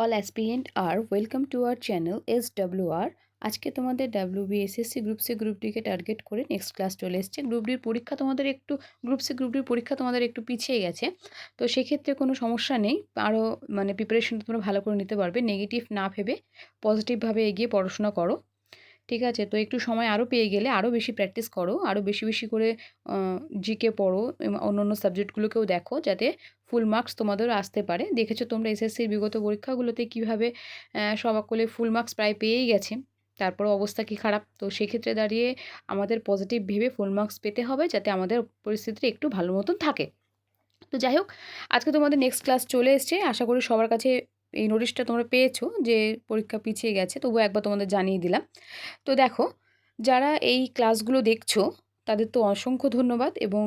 All aspirant are welcome to our channel SWR। আজকে তোমাদের WBSSC group C group ডিকে target করে next class চলে এসছে। গ্রুপ ডির পরীক্ষা তোমাদের একটু পিছিয়ে গেছে, তো সেক্ষেত্রে কোনো সমস্যা নেই। আরও প্রিপারেশন তোমরা ভালো করে নিতে পারবে। নেগেটিভ না ভেবে পজিটিভভাবে এগিয়ে পড়াশোনা করো, ঠিক আছে? তো একটু সময় আরও পেয়ে গেলে আরও বেশি প্র্যাকটিস করো, আরও বেশি বেশি করে জিকে পড়ো, অন্য সাবজেক্টগুলোকেও দেখো, যাতে ফুল মার্কস তোমাদেরও আসতে পারে। দেখেছো তোমরা এসএসসির বিগত পরীক্ষাগুলোতে কীভাবে সকলে ফুল মার্কস প্রায় পেয়েই গেছে, তারপরও অবস্থা কী খারাপ। তো সেক্ষেত্রে দাঁড়িয়ে আমাদের পজিটিভ ভেবে ফুল মার্কস পেতে হবে, যাতে আমাদের পরিস্থিতিটা একটু ভালো মতন থাকে। তো যাই হোক, আজকে তোমাদের নেক্সট ক্লাস চলে এসছে। আশা করি সবার কাছে এই নোটিশটা তোমরা পেয়েছো যে পরীক্ষা পিছিয়ে গেছে, তবুও একবার তোমাদের জানিয়ে দিলাম। তো দেখো, যারা এই ক্লাসগুলো দেখছো তাদের তো অসংখ্য ধন্যবাদ, এবং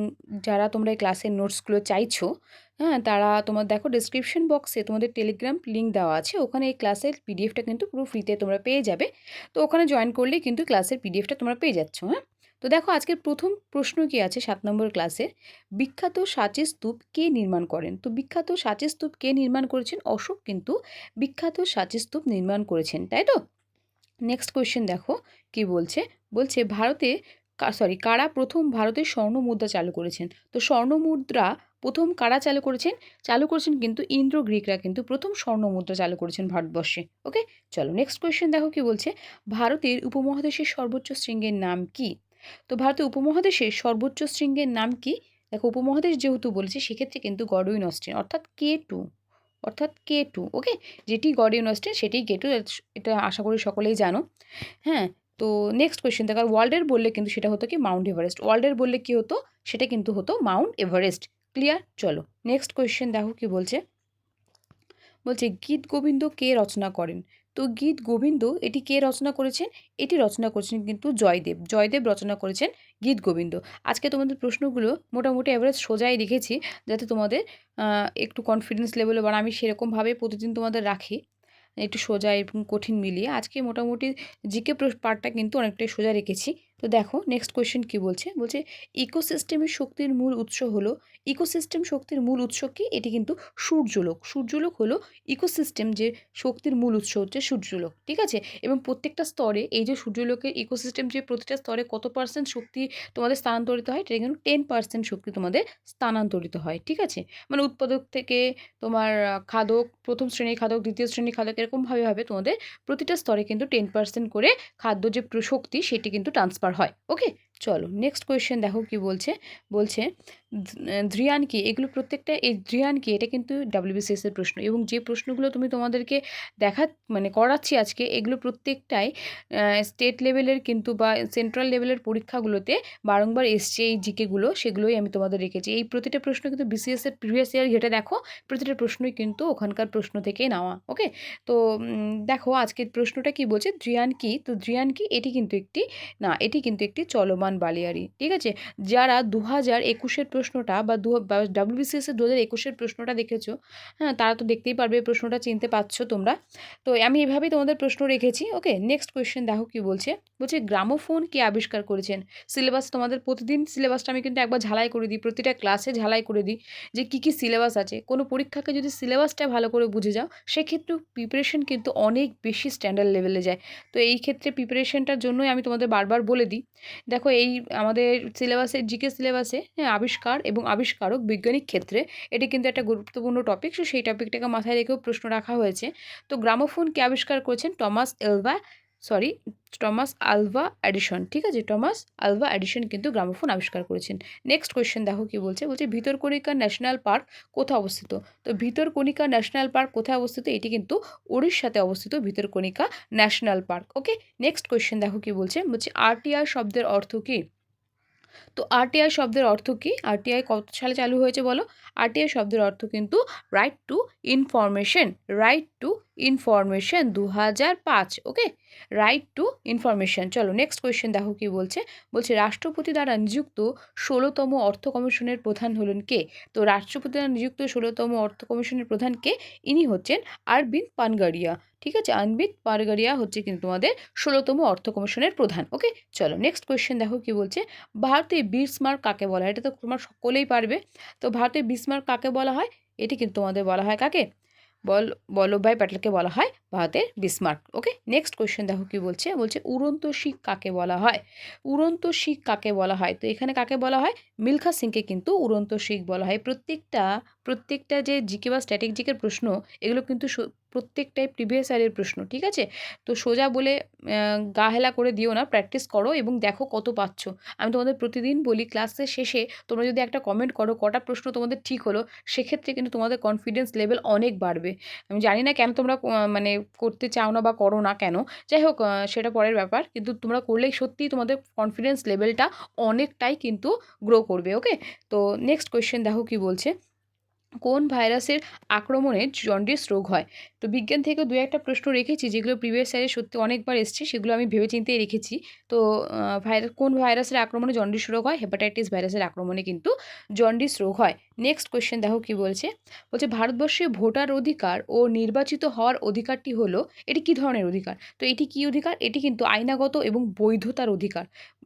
যারা তোমরা এই ক্লাসের নোটসগুলো চাইছো, হ্যাঁ, তারা তোমার দেখো ডেসক্রিপশন বক্সে তোমাদের টেলিগ্রাম লিঙ্ক দেওয়া আছে, ওখানে এই ক্লাসের পিডিএফটা কিন্তু পুরো ফ্রিতে তোমরা পেয়ে যাবে। তো ওখানে জয়েন করলেই কিন্তু ক্লাসের পিডিএফটা তোমরা পেয়ে যাচ্ছ। হ্যাঁ, তো দেখো আজকের প্রথম প্রশ্ন কি আছে 7 নম্বর ক্লাসের, বিখ্যাত সাঁচি স্তূপ কে নির্মাণ করেন? তো বিখ্যাত সাঁচি স্তূপ কে নির্মাণ করেছেন? অশোক কিন্তু বিখ্যাত সাঁচি স্তূপ নির্মাণ করেছেন, তাই তো? নেক্সট কোয়েশ্চেন দেখো কি বলছে। বলছে ভারতে কারা প্রথম ভারতের স্বর্ণ মুদ্রা চালু করেছেন? তো স্বর্ণ মুদ্রা প্রথম কারা চালু করেছেন কিন্তু ইন্দ্র গ্রিকরা কিন্তু প্রথম স্বর্ণ মুদ্রা চালু করেছেন ভারতবর্ষে। ওকে, চলো নেক্সট কোয়েশ্চেন দেখো কি বলছে। ভারতের উপমহাদেশের সর্বোচ্চ শৃঙ্গের নাম কি? তো ভারতের উপমহাদেশের সর্বোচ্চ শৃঙ্গের নাম কি? দেখো, উপমহাদেশ যেহেতু বলেছে, সেক্ষেত্রে কিন্তু গডউইন অস্টিন অর্থাৎ K2। ওকে, যেটি গডউইন অস্টিন সেটিই K2, এটা আশা করি সকলেই জানো। হ্যাঁ, তো নেক্সট কোয়েশ্চেন দেখো, ওয়ার্ল্ডের বললে কিন্তু সেটা হতো কি মাউন্ট এভারেস্ট। ওয়ার্ল্ডের বললে কি হতো? সেটা কিন্তু হতো মাউন্ট এভারেস্ট। ক্লিয়ার? চলো নেক্সট কোয়েশ্চেন দেখো কি বলছে। গীত গোবিন্দ কে রচনা করেন? তো গীত গোবিন্দ এটি কে রচনা করেছেন? এটি রচনা করেছেন কিন্তু জয়দেব রচনা করেছেন গীত গোবিন্দ। আজকে তোমাদের প্রশ্নগুলো মোটামুটি এভারেজ সোজাই রেখেছি, যাতে তোমাদের একটু কনফিডেন্স লেভেলে, বা আমি সেরকমভাবে প্রতিদিন তোমাদের রাখি, একটু সোজা এবং কঠিন মিলিয়ে। আজকে মোটামুটি জিকে পার্টটা কিন্তু অনেকটাই সোজা রেখেছি। তো দেখো নেক্সট কোয়েশ্চেন কী বলছে। ইকোসিস্টেমের শক্তির মূল উৎস হলো, ইকোসিস্টেম শক্তির মূল উৎস কি? এটি কিন্তু সূর্যলোক। সূর্যলোক হলো ইকোসিস্টেম, যে শক্তির মূল উৎস হচ্ছে সূর্যলোক, ঠিক আছে? এবং প্রত্যেকটা স্তরে এই যে সূর্যলোকের ইকোসিস্টেম, যে প্রতিটা স্তরে কত পার্সেন্ট শক্তি তোমাদের স্থানান্তরিত হয়, এটা কিন্তু 10% শক্তি তোমাদের স্থানান্তরিত হয়, ঠিক আছে? মানে উৎপাদক থেকে তোমার খাদক, প্রথম শ্রেণীর খাদক, দ্বিতীয় শ্রেণীর খাদক, এরকমভাবে তোমাদের প্রতিটা স্তরে কিন্তু 10% করে খাদ্য যে শক্তি সেটি কিন্তু ট্রান্সফার হয়। ওকে, চলো নেক্সট কোয়েশ্চেন দেখো কি বলছে। ধ্রিয়ান কি? এগুলো প্রত্যেকটা, এই ধ্রিয়ান কি এটা কিন্তু WBCS এর প্রশ্ন, এবং যে প্রশ্নগুলো তোমাদেরকে করাচ্ছি আজকে, এগুলো প্রত্যেকটাই স্টেট লেভেলের কিন্তু বা সেন্ট্রাল লেভেলের পরীক্ষাগুলোতে বারংবার এসছে। এই জিকেগুলো সেগুলোই আমি তোমাদের রেখেছি। এই প্রতিটা প্রশ্ন কিন্তু BCS এর প্রিভিয়াস ইয়ার ঘেটে দেখো, প্রতিটা প্রশ্নই কিন্তু ওখানকার প্রশ্ন থেকেই নেওয়া। ওকে, তো দেখো আজকের প্রশ্নটা কি বলছে, ধ্রিয়ান কি? তো ধ্রিয়ান কি এটি কিন্তু একটি চলমান বালিয়াড়ি, ঠিক আছে? যারা 2021-এর প্রশ্নটা বা WBCS এর 2021-এর প্রশ্নটা দেখেছো, হ্যাঁ, তারা তো দেখতেই পারবে, প্রশ্নটা চিনতে পারছো তোমরা। তো আমি এভাবেই তোমাদের প্রশ্ন রেখেছি। ওকে, নেক্সট কোয়েশ্চেন দেখো কি বলছে। গ্রামোফোন কে আবিষ্কার করেছেন? সিলেবাস তোমাদের প্রতিদিন সিলেবাসটা আমি কিন্তু একবার ঝালাই করে দিই, প্রতিটা ক্লাসে ঝালাই করে দিই যে কী সিলেবাস আছে। কোনো পরীক্ষাকে যদি সিলেবাসটা ভালো করে বুঝে যাও, সেক্ষেত্রে প্রিপারেশন কিন্তু অনেক বেশি স্ট্যান্ডার্ড লেভেলে যায়। তো এই ক্ষেত্রে প্রিপারেশনটার জন্যই আমি তোমাদের বারবার বলে দিই। দেখো, এই আমাদের সিলেবাসে, জিকে সিলেবাসে, হ্যাঁ, আবিষ্কার এবং আবিষ্কারক বৈজ্ঞানিক ক্ষেত্রে এটি কিন্তু একটা গুরুত্বপূর্ণ টপিক। সো সেই টপিকটাকে মাথায় রেখেও প্রশ্ন রাখা হয়েছে। তো গ্রামোফোন কে আবিষ্কার করেছেন? টমাস আলভা এডিসন, ঠিক আছে? টমাস আলভা এডিসন কিন্তু গ্রামোফোন আবিষ্কার করেছেন। নেক্সট কোয়েশ্চেন দেখো কি বলছে। ভিতরকণিকা ন্যাশনাল পার্ক কোথায় অবস্থিত? তো ভিতরকণিকা ন্যাশনাল পার্ক কোথায় অবস্থিত? এটি কিন্তু উড়িষ্যাতে অবস্থিত, ভিতরকণিকা ন্যাশনাল পার্ক। ওকে, নেক্সট কোয়েশ্চেন দেখো কি বলছে। আরটিআই শব্দের অর্থ কী? তো আরটিআই শব্দের অর্থ কী? আরটিআই কত সালে চালু হয়েছে বলো? আরটিআই শব্দের অর্থ কিন্তু রাইট টু ইনফরমেশন, 2005। ওকে, রাইট টু ইনফরমেশন। চলো নেক্সট কোয়েশ্চেন দেখো কি বলছে। রাষ্ট্রপতি দ্বারা নিযুক্ত 16তম অর্থ কমিশনের প্রধান হলেন কে? তো রাষ্ট্রপতি দ্বারা নিযুক্ত 16তম অর্থ কমিশনের প্রধান কে? ইনি হচ্ছেন অরবিন্দ পানগাড়িয়া, ঠিক আছে? অরবিন্দ পানগাড়িয়া হচ্ছে কিন্তু তোমাদের 16তম অর্থ কমিশনের প্রধান। ওকে, চলো নেক্সট কোয়েশ্চেন দেখো কি বলছে। ভারতে বিসমার্ক কাকে বলা হয়? এটা তো তোমরা সকলেই পারবে। তো ভারতে বিসমার্ক কাকে বলা হয়? এটি কিন্তু তোমাদের বলা হয় কাকে? বল্লভভাই প্যাটেলকে বলা হয় ভারতের বিসমার্ক। ওকে, নেক্সট কোয়েশ্চেন দেখো কি বলছে, বলছে উড়ন্ত শিখ কাকে বলা হয়? উড়ন্ত শিখ কাকে বলা হয়? তো এখানে কাকে বলা হয়? মিলখা সিংকে কিন্তু উড়ন্ত শিখ বলা হয়। প্রত্যেকটা যে জিকে বা স্ট্র্যাটেজিকের প্রশ্ন, এগুলো কিন্তু প্রত্যেকটাই প্রিভিয়াস ইয়ারের প্রশ্ন, ঠিক আছে? তো সোজা বলে গা হেলা করে দিও না, প্র্যাকটিস করো এবং দেখো কত পাচ্ছ। আমি তোমাদের প্রতিদিন বলি ক্লাসের শেষে তোমরা যদি একটা কমেন্ট করো কটা প্রশ্ন তোমাদের ঠিক হলো, সেক্ষেত্রে কিন্তু তোমাদের কনফিডেন্স লেভেল অনেক বাড়বে। আমি জানি না কেন তোমরা মানে করতে চাও না বা করো না কেন, যাই হোক সেটা পরের ব্যাপার, কিন্তু তোমরা করলেই সত্যিই তোমাদের কনফিডেন্স লেভেলটা অনেকটাই কিন্তু গ্রো করবে। ওকে, তো নেক্সট কোয়েশ্চেন দেখো কি বলছে, কোন ভাইরাসের আক্রমণে জন্ডিস রোগ হয়? তো বিজ্ঞান থেকে দু একটা প্রশ্ন রেখেছি যেগুলো প্রিভিয়াস ইয়ারে সত্যি অনেকবার এসছে, সেগুলো আমি ভেবেচিন্তেই রেখেছি। তো কোন ভাইরাসের আক্রমণে জন্ডিস রোগ হয়? হেপাটাইটিস ভাইরাসের আক্রমণে কিন্তু জন্ডিস রোগ হয়। নেক্সট কোয়েশ্চেন দেখো কি বলছে, বলছে ভারতবর্ষে ভোটার অধিকার ও নির্বাচিত হওয়ার অধিকারটি হলো, এটি কী ধরনের অধিকার? তো এটি কী অধিকার? এটি কিন্তু আইনাগত এবং বৈধতার অধিকার।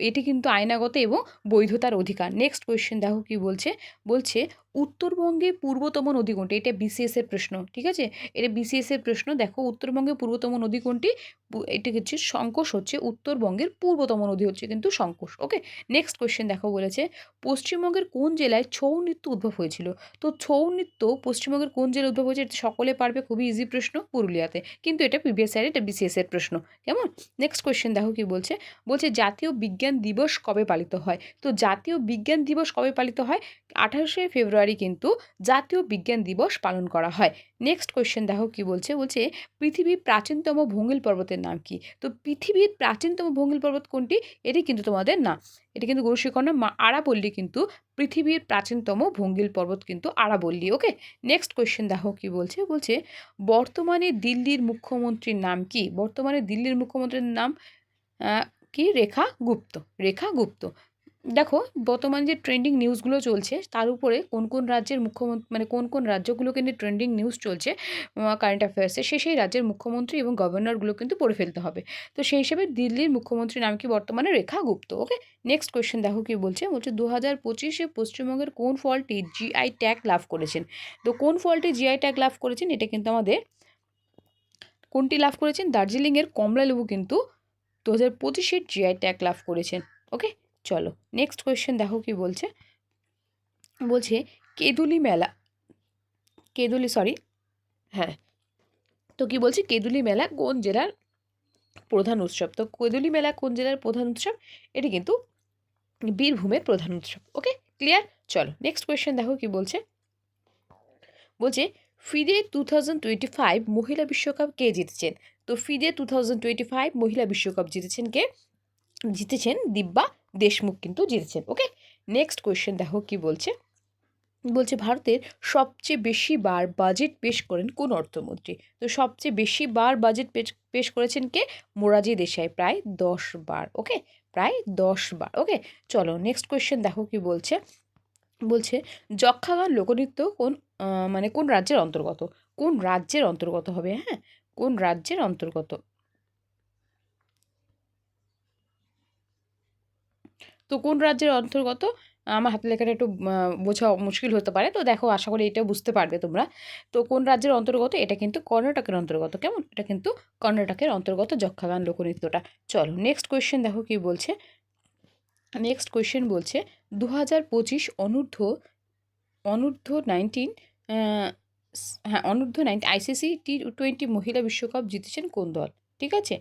এটি কিন্তু আইনাগত এবং বৈধতার অধিকার। নেক্সট কোয়েশ্চেন দেখো কি বলছে, বলছে উত্তরবঙ্গের পূর্বতম নদী কোনটি? এটা বিসিএস এর প্রশ্ন, ঠিক আছে? এটা বিসিএস এর প্রশ্ন। দেখো উত্তরবঙ্গের পূর্বতম নদী কোনটি? এটা হচ্ছে সংকোষ, হচ্ছে উত্তরবঙ্গের পূর্বতম নদী হচ্ছে কিন্তু সংকোষ। ওকে, নেক্সট কোয়েশ্চেন দেখো বলেছে পশ্চিমবঙ্গের কোন জেলায় ছৌ নৃত্য উদ্ভব হয়েছিল? তো ছৌ নৃত্য পশ্চিমবঙ্গের কোন জেলায় উদ্ভব হয়েছে? এটা সকলে পারবে, খুবই ইজি প্রশ্ন, পুরুলিয়াতে। কিন্তু এটা প্রিভিয়াস ইয়ারে, এটা বিসিএস এর প্রশ্ন, কেমন? নেক্সট কোয়েশ্চেন দেখো কি বলছে, বলছে জাতীয় বিজ্ঞান দিবস কবে পালিত হয়? তো জাতীয় বিজ্ঞান দিবস কবে পালিত হয়? 28শে ফেব্রুয়ারি কিন্তু জাতীয় বিজ্ঞান দিবস পালন করা হয়। নেক্সট কোয়েশ্চেন দেখো কি বলছে, বলছে পৃথিবীর প্রাচীনতম ভঙ্গিল পর্বতের নাম কি? তো পৃথিবীর প্রাচীনতম ভঙ্গিল পর্বত কোনটি? এটি কিন্তু তোমাদের না, এটি কিন্তু গুরুশিখর না, আরাবল্লী কিন্তু পৃথিবীর প্রাচীনতম ভঙ্গিল পর্বত কিন্তু আরাবল্লী। ওকে, নেক্সট কোয়েশ্চেন দেখো কি বলছে, বলছে বর্তমানে দিল্লির মুখ্যমন্ত্রীর নাম কি? বর্তমানে দিল্লির মুখ্যমন্ত্রীর নাম কি? রেখা গুপ্ত। রেখা গুপ্ত। দেখো বর্তমানে যে ট্রেন্ডিং নিউজগুলো চলছে তার উপরে কোন রাজ্যের মুখ্যমন্ত্রী, মানে কোন রাজ্যগুলোকে নিয়ে ট্রেন্ডিং নিউজ চলছে কারেন্ট অ্যাফেয়ার্সে, সেই রাজ্যের মুখ্যমন্ত্রী এবং গভর্নরগুলো কিন্তু পড়ে ফেলতে হবে। তো সেই হিসেবে দিল্লির মুখ্যমন্ত্রীর নাম কি বর্তমানে? রেখা গুপ্ত। ওকে, নেক্সট কোয়েশ্চেন দেখো কি বলছে, বলছে 2025-এ পশ্চিমবঙ্গের কোন ফলটি জিআই ট্যাগ লাভ করেছেন? তো কোন ফলটি জিআই ট্যাগ লাভ করেছেন? এটা কিন্তু আমাদের কোনটি লাভ করেছেন? দার্জিলিংয়ের কমলা লেবু কিন্তু 2025-এ জিআই ট্যাগ লাভ করেছেন। ওকে, চলো নেক্সট কোয়েশ্চেন দেখো কি বলছে, বলছে কেঁদুলি মেলা, কেঁদুলি সরি হ্যাঁ, তো কি বলছে কেঁদুলি মেলা কোন জেলার প্রধান উৎসব? তো কেঁদুলি মেলা কোন জেলার প্রধান উৎসব? এটি কিন্তু বীরভূমের প্রধান উৎসব। ওকে, ক্লিয়ার? চলো নেক্সট কোয়েশ্চেন দেখো কি বলছে, বলছে ফিদে 2025 মহিলা বিশ্বকাপ কে জিতেছেন? তো ফিদে 2025 মহিলা বিশ্বকাপ জিতেছেন কে? জিতেছেন দিব্যা দেশমুখ কিন্তু জিতেছেন। ওকে, নেক্সট কোয়েশ্চেন দেখো কি বলছে, বলছে ভারতের সবচেয়ে বেশি বার বাজেট পেশ করেন কোন অর্থমন্ত্রী? তো সবচেয়ে বেশি বার বাজেট পেশ করেছেন কে? মোরারজি দেশাই, প্রায় 10 বার। ওকে, প্রায় 10 বার। ওকে, চলো নেক্সট কোয়েশ্চেন দেখো কি বলছে, বলছে যক্ষগান লোকনৃত্য কোন মানে কোন রাজ্যের অন্তর্গত? কোন রাজ্যের অন্তর্গত হবে? হ্যাঁ, কোন রাজ্যের অন্তর্গত? তো কোন রাজ্যের অন্তর্গত? আমার হাতের লেখাটা একটু বোঝা মুশকিল হতে পারে, তো দেখো আশা করি এটা বুঝতে পারবে তোমরা। তো কোন রাজ্যের অন্তর্গত? এটা কিন্তু কর্ণাটকের অন্তর্গত, কেমন? এটা কিন্তু কর্ণাটকের অন্তর্গত যক্ষগান লোকনৃত্যটা। চলো নেক্সট কোয়েশ্চেন দেখো কি বলছে, নেক্সট কোয়েশ্চেন বলছে 2025 অনূর্ধ্ব অনূর্ধ্ব 19 হ্যাঁ অনূর্ধ্ব 19 আইসিসি T20 মহিলা বিশ্বকাপ জিতেছেন কোন দল? ঠিক আছে,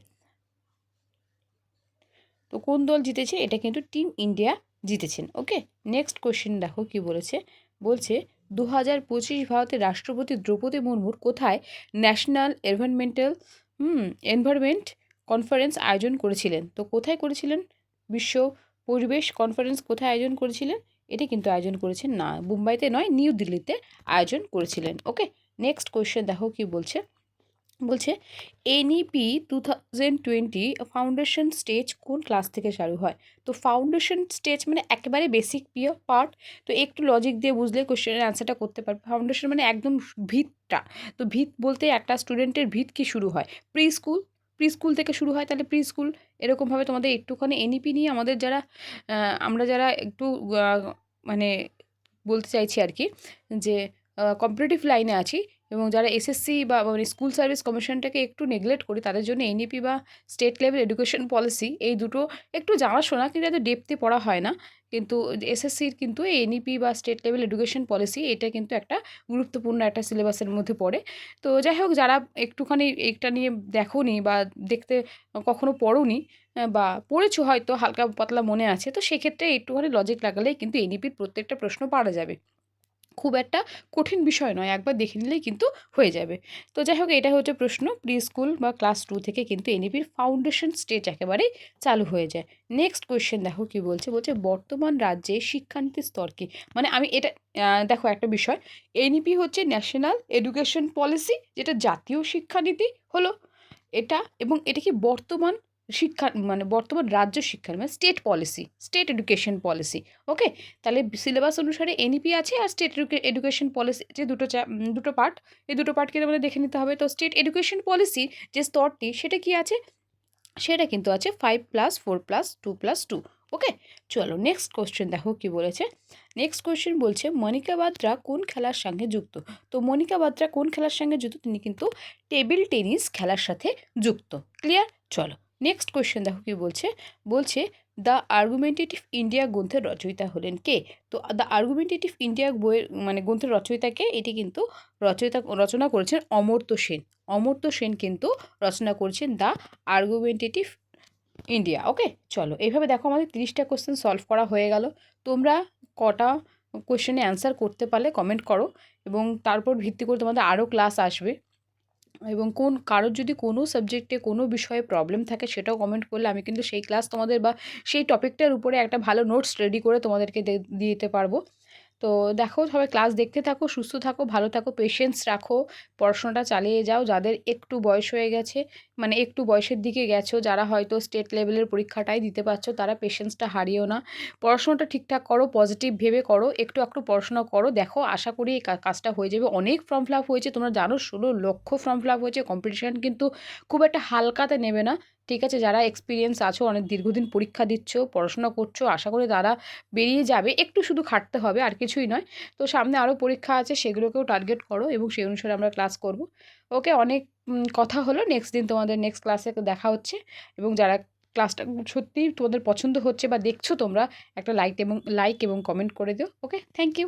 তো কোন দল জিতেছে? এটা কিন্তু টিম ইন্ডিয়া জিতেছেন। ওকে, নেক্সট কোয়েশ্চেন দেখো কি বলেছে, বলছে 2025 ভারতের রাষ্ট্রপতি দ্রৌপদী মুর্মুর কোথায় ন্যাশনাল এনভায়রনমেন্ট কনফারেন্স আয়োজন করেছিলেন? তো কোথায় করেছিলেন? বিশ্ব পরিবেশ কনফারেন্স কোথায় আয়োজন করেছিলেন? এটি কিন্তু আয়োজন করেছেন না, মুম্বাইতে নয়, নিউ দিল্লিতে আয়োজন করেছিলেন। ওকে, নেক্সট কোয়েশ্চেন দেখো কি বলছে, বলছে এনইপি 2020 ফাউন্ডেশন স্টেজ কোন ক্লাস থেকে চালু হয়? তো ফাউন্ডেশন স্টেজ মানে একেবারে বেসিক পার্ট, তো একটু লজিক দিয়ে বুঝলে কোশ্চেনের অ্যান্সারটা করতে পারবে। ফাউন্ডেশন মানে একদম ভিতটা, তো ভিত বলতে একটা স্টুডেন্টের ভিত কি শুরু হয়? প্রি স্কুল থেকে শুরু হয়, তাহলে প্রি স্কুল এরকমভাবে তোমাদের একটুখানি এনইপি নিয়ে আমাদের যারা আমরা যারা একটু মানে বলতে চাইছি আর কি, যে কম্পিটিটিভ লাইনে আছি এবং যারা এসএসসি বা মানে স্কুল সার্ভিস কমিশনটাকে একটু নেগলেক্ট করি, তাদের জন্য এনইপি বা স্টেট লেভেল এডুকেশন পলিসি এই দুটো একটু জানাশোনা, কিন্তু এত ডেপথে পড়া হয় না। কিন্তু এসএসসির কিন্তু এই এনইপি বা স্টেট লেভেল এডুকেশন পলিসি এটা কিন্তু একটা গুরুত্বপূর্ণ একটা সিলেবাসের মধ্যে পড়ে। তো যাই হোক, যারা একটুখানি এটা নিয়ে দেখোনি বা দেখতে কখনো পড়োনি, বা পড়েছো হয়তো হালকা পাতলা মনে আছে, তো সেক্ষেত্রে একটুখানি লজিক লাগালেই কিন্তু এনইপির প্রত্যেকটা প্রশ্ন পারা যাবে। খুব একটা কঠিন বিষয় নয়, একবার দেখে নিলেই কিন্তু হয়ে যাবে। তো যাই হোক, এটা হচ্ছে প্রশ্ন। প্রি স্কুল বা ক্লাস 2 থেকে কিন্তু এনইপির ফাউন্ডেশন স্টেজ একেবারেই চালু হয়ে যায়। নেক্সট কোয়েশ্চেন দেখো কি বলছে, বলছে বর্তমান রাজ্যে শিক্ষানীতির স্তর কী? মানে আমি এটা দেখো একটা বিষয়, এনইপি হচ্ছে ন্যাশনাল এডুকেশন পলিসি, যেটা জাতীয় শিক্ষানীতি হলো এটা, এবং এটা কি বর্তমান শিক্ষা মানে বর্তমান রাজ্য শিক্ষা মানে state policy, state education policy. Okay, তাহলে সিলেবাস অনুসারে এনইপি আছে আর স্টেট এডুকেশন পলিসি যে দুটো পার্ট, এই দুটো পার্টকে আমাদের দেখে নিতে হবে। তো স্টেট এডুকেশন পলিসি যে স্তরটি সেটা কি আছে, সেটা কিন্তু আছে 5+4+2+2। ওকে, চলো নেক্সট কোশ্চেন দেখো কি বলেছে। নেক্সট কোশ্চেন বলছে মনিকা বাত্রা কোন খেলার সঙ্গে যুক্ত? তো মনিকা বাত্রা কোন খেলার সঙ্গে যুক্ত? তিনি কিন্তু টেবিল টেনিস খেলার সাথে যুক্ত। ক্লিয়ার? চলো নেক্সট কোশ্চেন দেখো কি বলছে। বলছে দ্য আর্গুমেন্টেটিভ ইন্ডিয়া গ্রন্থের রচয়িতা হলেন কে? তো দ্য আর্গুমেন্টেটিভ ইন্ডিয়া বইয়ের মানে গ্রন্থের রচয়িতা কে? এটি কিন্তু রচনা করেছেন অমর্ত্য সেন। অমর্ত্য সেন কিন্তু রচনা করেছেন দ্য আর্গুমেন্টেটিভ ইন্ডিয়া। ওকে, চলো এইভাবে দেখো আমাদের 30টা কোশ্চেন সলভ করা হয়ে গেল। তোমরা কটা কোশ্চেনে অ্যান্সার করতে পারলে কমেন্ট করো, এবং তারপর ভিত্তি করে তোমাদের আরও ক্লাস আসবে। এবং কারোর যদি কোনো সাবজেক্টে কোনো বিষয়ে প্রবলেম থাকে সেটাও কমেন্ট করলে আমি কিন্তু সেই ক্লাস তোমাদের বা সেই টপিকটার উপরে একটা ভালো নোটস রেডি করে তোমাদেরকে দিয়ে দিতে পারবো। তো দেখো, সবাই ক্লাস দেখতে থাকো, সুস্থ থাকো, ভালো থাকো, পেশেন্স রাখো, পড়াশোনাটা চালিয়ে যাও। যাদের একটু বয়স হয়ে গেছে, মানে একটু বয়সের দিকে গেছো, যারা হয়তো স্টেট লেভেলের পরীক্ষাটাই দিতে পারছো, তারা পেশেন্সটা হারিও না। পড়াশোনাটা ঠিকঠাক করো, পজিটিভ ভেবে করো, একটু একটু পড়াশোনা করো। দেখো, আশা করি এই কাজটা হয়ে যাবে। অনেক ফর্ম ফিল আপ হয়েছে, তোমরা জানো 16 লক্ষ ফর্ম ফিল আপ হয়েছে। কম্পিটিশান কিন্তু খুব একটা হালকাতে নেবে না, ঠিক আছে? যারা এক্সপিরিয়েন্স আছো, অনেক দীর্ঘদিন পরীক্ষা দিচ্ছ, পড়াশোনা করছো, আশা করি তারা বেরিয়ে যাবে। একটু শুধু খাটতে হবে, আর কিছুই নয়। তো সামনে আরও পরীক্ষা আছে, সেগুলোকেও টার্গেট করো এবং সেই অনুসারে আমরা ক্লাস করব। ওকে, অনেক কথা হলো। নেক্সট দিন তোমাদের নেক্সট ক্লাসে দেখা হচ্ছে। এবং যারা ক্লাসটা সত্যিই তোমাদের পছন্দ হচ্ছে বা দেখছো তোমরা, একটা লাইক এবং কমেন্ট করে দিও। ওকে, থ্যাংক ইউ।